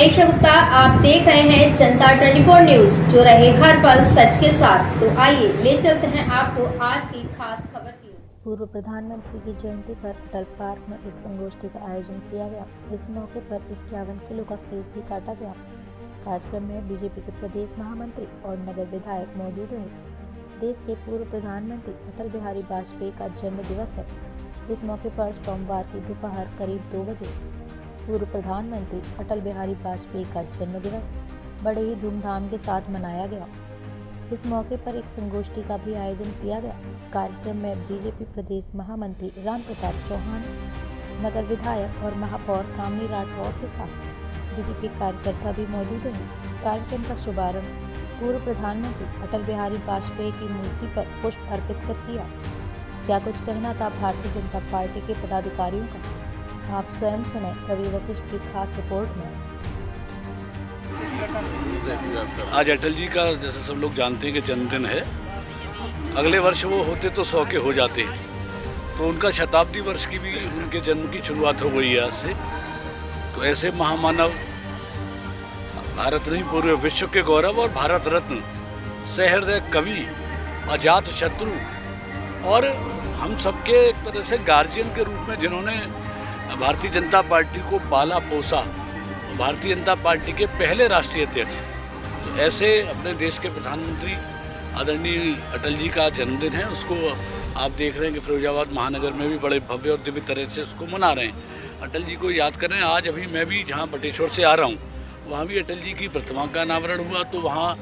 मैं ईशा गुप्ता, आप देख रहे हैं जनता 24 न्यूज, जो रहे हर पल सच के साथ। तो आइए ले चलते हैं आपको आज की खास खबर की। पूर्व प्रधानमंत्री की जयंती पर अटल पार्क में एक संगोष्ठी का आयोजन किया गया। इस मौके पर 51 किलो का केक भी काटा गया। कार्यक्रम में बीजेपी के प्रदेश महामंत्री और नगर विधायक मौजूद रहे। देश के पूर्व प्रधानमंत्री अटल बिहारी वाजपेयी का जन्म दिवस है। इस मौके पर सोमवार की दोपहर करीब 2 बजे पूर्व प्रधानमंत्री अटल बिहारी वाजपेयी का जन्म दिवस बड़े ही धूमधाम के साथ मनाया गया। इस मौके पर एक संगोष्ठी का भी आयोजन किया गया। कार्यक्रम में बीजेपी प्रदेश महामंत्री रामप्रताप चौहान, नगर विधायक और महापौर कामिनी राठौर के साथ बीजेपी कार्यकर्ता भी मौजूद रहे। कार्यक्रम का शुभारंभ पूर्व प्रधानमंत्री अटल बिहारी वाजपेयी की मूर्ति पर पुष्प अर्पित कर किया। क्या कुछ कहना था भारतीय जनता पार्टी के पदाधिकारियों का, आप स्वयं सुने रवि वशिष्ठ की खास रिपोर्ट में। आज अटल जी का, जैसे सब लोग जानते हैं, कि जन्मदिन है। अगले वर्ष वो होते तो 100 के हो जाते, तो उनका शताब्दी वर्ष की भी उनके जन्म की शुरुआत हो गई है आज से। तो ऐसे महामानव, भारत नहीं पूरे विश्व के गौरव और भारत रत्न, सहृदय कवि, अजात शत्रु और हम सबके एक तरह से गार्जियन के रूप में जिन्होंने भारतीय जनता पार्टी को पाला पोसा, भारतीय जनता पार्टी के पहले राष्ट्रीय अध्यक्ष, तो ऐसे अपने देश के प्रधानमंत्री आदरणीय अटल जी का जन्मदिन है। उसको आप देख रहे हैं कि फिरोजाबाद महानगर में भी बड़े भव्य और दिव्य तरह से उसको मना रहे हैं। अटल जी को याद कर रहे हैं। आज अभी मैं भी जहाँ बटेश्वर से आ रहा हूँ, वहाँ भी अटल जी की प्रतिमा का अनावरण हुआ, तो वहाँ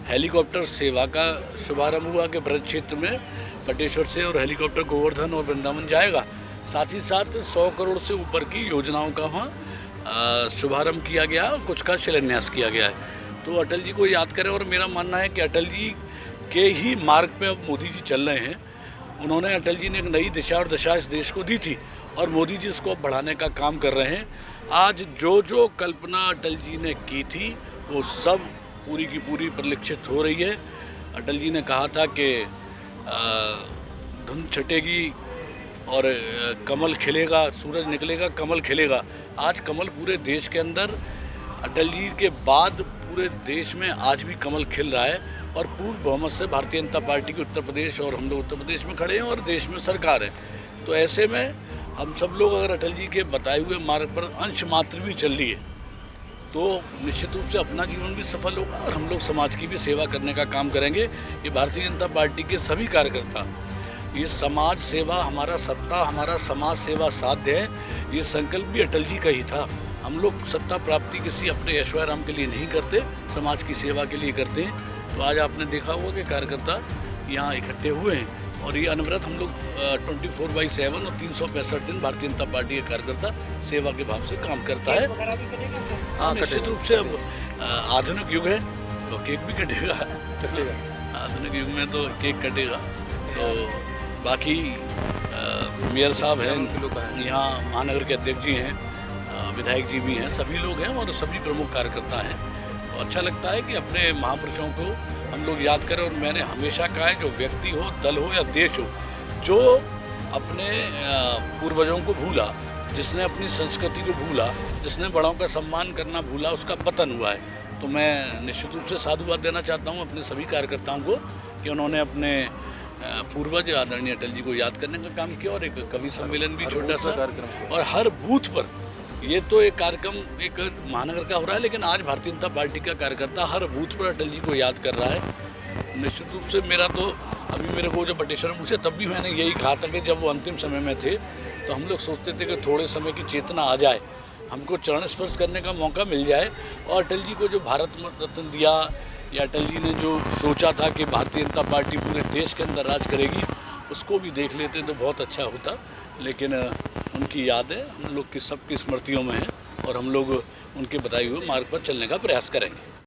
हेलीकॉप्टर सेवा का शुभारंभ हुआ कि ब्रज क्षेत्र में बटेश्वर से और हेलीकॉप्टर गोवर्धन और वृंदावन जाएगा। साथ ही साथ 100 करोड़ से ऊपर की योजनाओं का वहाँ शुभारंभ किया गया और कुछ का शिलान्यास किया गया है। तो अटल जी को याद करें। और मेरा मानना है कि अटल जी के ही मार्ग पे अब मोदी जी चल रहे हैं। उन्होंने, अटल जी ने एक नई दिशा और दशा इस देश को दी थी और मोदी जी इसको बढ़ाने का काम कर रहे हैं। आज जो जो कल्पना अटल जी ने की थी वो सब पूरी की पूरी परिलक्षित हो रही है। अटल जी ने कहा था कि धुंध छटेगी और कमल खिलेगा, सूरज निकलेगा, कमल खिलेगा। आज कमल पूरे देश के अंदर, अटल जी के बाद पूरे देश में आज भी कमल खिल रहा है और पूर्ण बहुमत से भारतीय जनता पार्टी की उत्तर प्रदेश, और हम लोग उत्तर प्रदेश में खड़े हैं और देश में सरकार है। तो ऐसे में हम सब लोग अगर अटल जी के बताए हुए मार्ग पर अंश मात्र भी चल रही है तो निश्चित रूप से अपना जीवन भी सफल होगा और हम लोग समाज की भी सेवा करने का काम करेंगे। ये भारतीय जनता पार्टी के सभी कार्यकर्ता, ये समाज सेवा हमारा सत्ता, हमारा समाज सेवा साध्य है, ये संकल्प भी अटल जी का ही था। हम लोग सत्ता प्राप्ति किसी अपने ऐश्वर्याराम के लिए नहीं करते, समाज की सेवा के लिए करते हैं। तो आज आपने देखा होगा कि कार्यकर्ता यहाँ इकट्ठे हुए हैं और ये अनवरत हम लोग 24/7 और 365 दिन भारतीय जनता पार्टी के कार्यकर्ता सेवा के भाव से काम करता है। हाँ, निश्चित रूप से अब आधुनिक युग है तो केक भी कटेगा। आधुनिक युग में तो केक कटेगा। तो बाकी मेयर साहब हैं, यहाँ महानगर के अध्यक्ष जी हैं, विधायक जी भी हैं, सभी लोग हैं और सभी प्रमुख कार्यकर्ता हैं। तो अच्छा लगता है कि अपने महापुरुषों को हम लोग याद करें। और मैंने हमेशा कहा है, जो व्यक्ति हो, दल हो या देश हो, जो अपने पूर्वजों को भूला, जिसने अपनी संस्कृति को भूला, जिसने बड़ों का सम्मान करना भूला, उसका पतन हुआ है। तो मैं निश्चित रूप से साधुवाद देना चाहता हूँ अपने सभी कार्यकर्ताओं को कि उन्होंने अपने पूर्वज आदरणीय अटल जी को याद करने का काम किया और एक कवि सम्मेलन भी छोटा सा कार्यक्रम, और हर बूथ पर ये तो एक कार्यक्रम एक महानगर का हो रहा है, लेकिन आज भारतीय जनता पार्टी का कार्यकर्ता हर बूथ पर अटल जी को याद कर रहा है। निश्चित रूप से मेरा तो, अभी मेरे को जब बटेश्वर में पूछे तब भी मैंने यही कहा था कि जब वो अंतिम समय में थे तो हम लोग सोचते थे कि थोड़े समय की चेतना आ जाए, हमको चरण स्पर्श करने का मौका मिल जाए और अटल जी को जो भारत रत्न दिया, या अटल जी ने जो सोचा था कि भारतीय जनता पार्टी पूरे देश के अंदर राज करेगी, उसको भी देख लेते तो बहुत अच्छा होता। लेकिन उनकी यादें हम लोग की सबकी स्मृतियों में हैं और हम लोग उनके बताए हुए मार्ग पर चलने का प्रयास करेंगे।